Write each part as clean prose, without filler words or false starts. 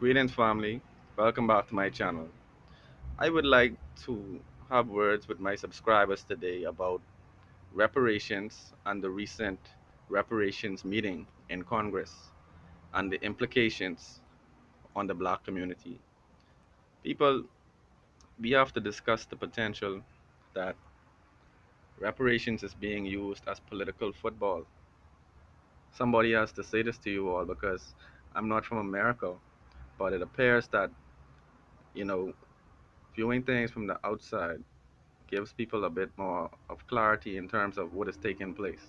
Greetings, family. Welcome back to my channel. I would like to have words with my subscribers today about reparations and the recent reparations meeting in Congress and the implications on the black community. People, we have to discuss the potential that reparations is being used as political football. Somebody has to say this to you all because I'm not from America, but it appears that, you know, viewing things from the outside gives people a bit more of clarity in terms of what is taking place.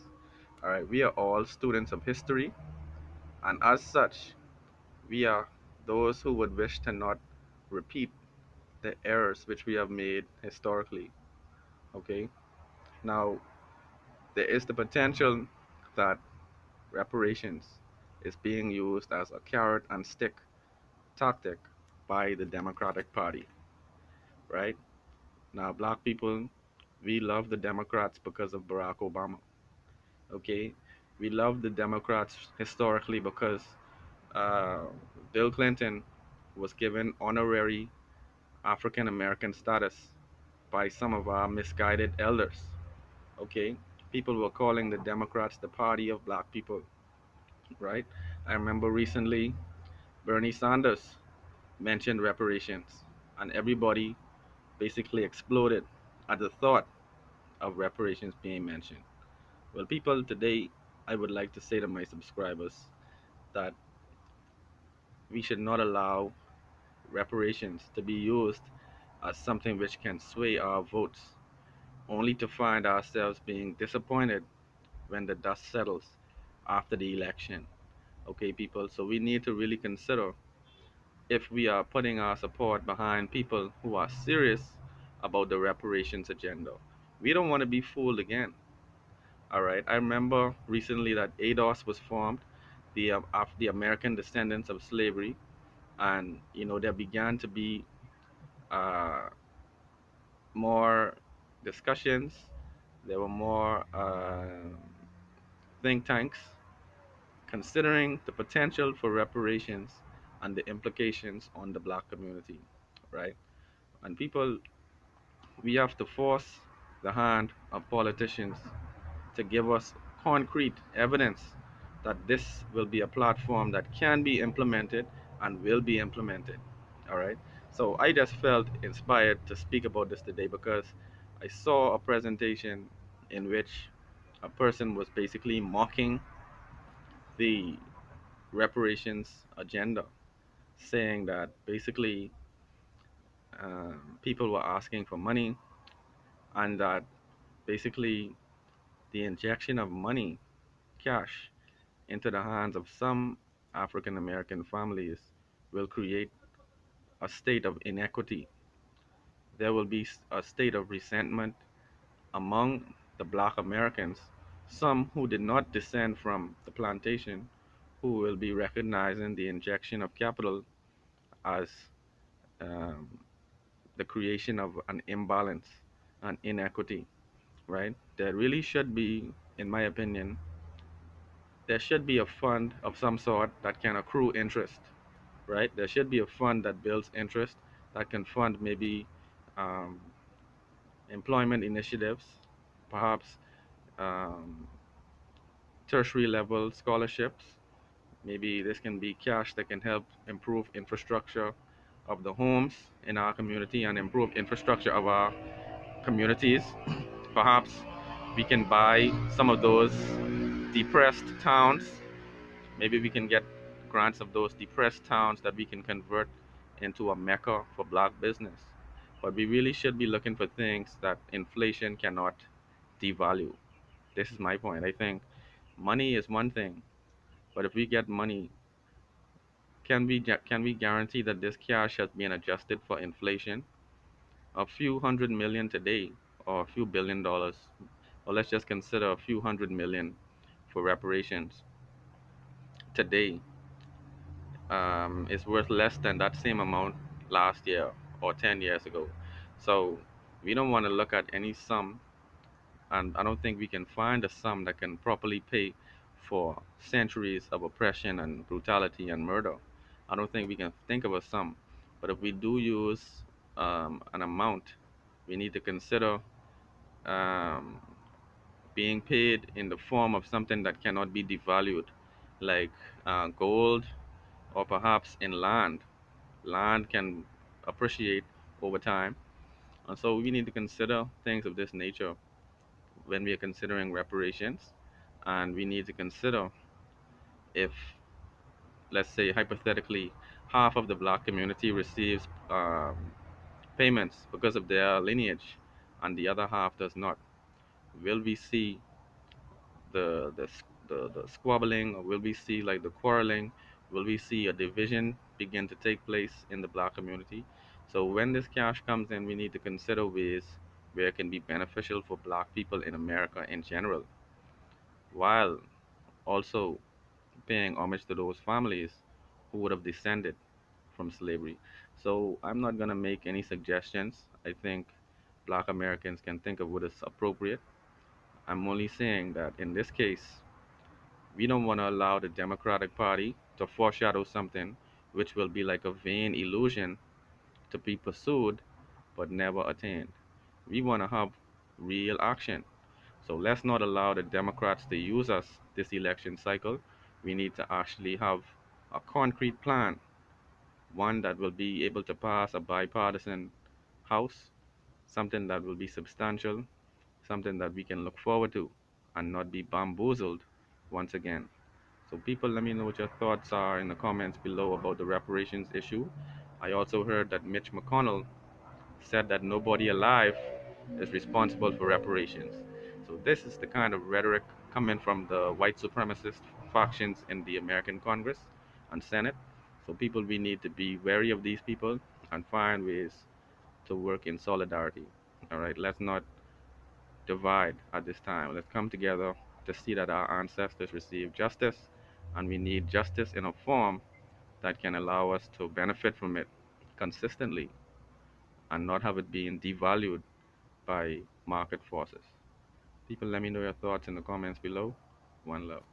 All right, we are all students of history, and as such, we are those who would wish to not repeat the errors which we have made historically. Okay, now there is the potential that reparations is being used as a carrot and stick tactic by the Democratic Party, right? Now, black people, we love the Democrats because of Barack Obama. Okay, we love the Democrats historically because uh, Bill Clinton was given honorary African American status by some of our misguided elders. Okay, people were calling the Democrats the party of black people, right? I remember recently Bernie Sanders mentioned reparations, and everybody basically exploded at the thought of reparations being mentioned. Well, people, today I would like to say to my subscribers that we should not allow reparations to be used as something which can sway our votes, only to find ourselves being disappointed when the dust settles after the election. Okay, people, so we need to really consider if we are putting our support behind people who are serious about the reparations agenda. We don't want to be fooled again. All right, I remember recently that ADOS was formed, the American Descendants of Slavery, and there began to be uh, more discussions. There were more think tanks considering the potential for reparations and the implications on the black community, right? And people, we have to force the hand of politicians to give us concrete evidence that this will be a platform that can be implemented and will be implemented. All right. So I just felt inspired to speak about this today because I saw a presentation in which a person was basically mocking the reparations agenda, saying that basically people were asking for money and that basically the injection of money, cash, into the hands of some African American families will create a state of inequity. There will be a state of resentment among the black Americans, some who did not descend from the plantation, who will be recognizing the injection of capital as um, the creation of an imbalance, an inequity, right? There really should be, in my opinion, there should be a fund of some sort that can accrue interest, right? There should be a fund that builds interest that can fund maybe um, employment initiatives, perhaps um, tertiary level scholarships. Maybe this can be cash that can help improve infrastructure of the homes in our community and improve infrastructure of our communities. Perhaps we can buy some of those depressed towns. Maybe we can get grants of those depressed towns that we can convert into a mecca for black business. But we really should be looking for things that inflation cannot devalue. This is my point. I think money is one thing, but if we get money, can we guarantee that this cash has been adjusted for inflation? A few hundred million today, or a few billion dollars, or let's just consider a few hundred million for reparations today is worth less than that same amount last year or 10 years ago. So we don't want to look at any sum, and I don't think we can find a sum that can properly pay for centuries of oppression and brutality and murder I don't think we can think of a sum. But if we do use an amount, we need to consider um, being paid in the form of something that cannot be devalued, like gold or perhaps in land. Land can appreciate over time. And so we need to consider things of this nature when we are considering reparations. And we need to consider if, let's say, hypothetically, half of the black community receives payments because of their lineage and the other half does not. Will we see the squabbling, or will we see like the quarreling? Will we see a division begin to take place in the black community? So when this cash comes in, we need to consider ways where it can be beneficial for black people in America in general, while also paying homage to those families who would have descended from slavery. So I'm not going to make any suggestions. I think black Americans can think of what is appropriate. I'm only saying that in this case, we don't want to allow the Democratic Party to foreshadow something which will be like a vain illusion to be pursued but never attained. We want to have real action. So let's not allow the Democrats to use us this election cycle. We need to actually have a concrete plan, one that will be able to pass a bipartisan House, something that will be substantial, something that we can look forward to and not be bamboozled once again. So, people, let me know what your thoughts are in the comments below about the reparations issue. I also heard that Mitch McConnell said that nobody alive is responsible for reparations. So, this is the kind of rhetoric coming from the white supremacist factions in the American Congress and Senate. So, people, we need to be wary of these people and find ways to work in solidarity. All right, let's not divide at this time. Let's come together to see that our ancestors received justice, and we need justice in a form that can allow us to benefit from it consistently and not have it being devalued by market forces. People, let me know your thoughts in the comments below. One love.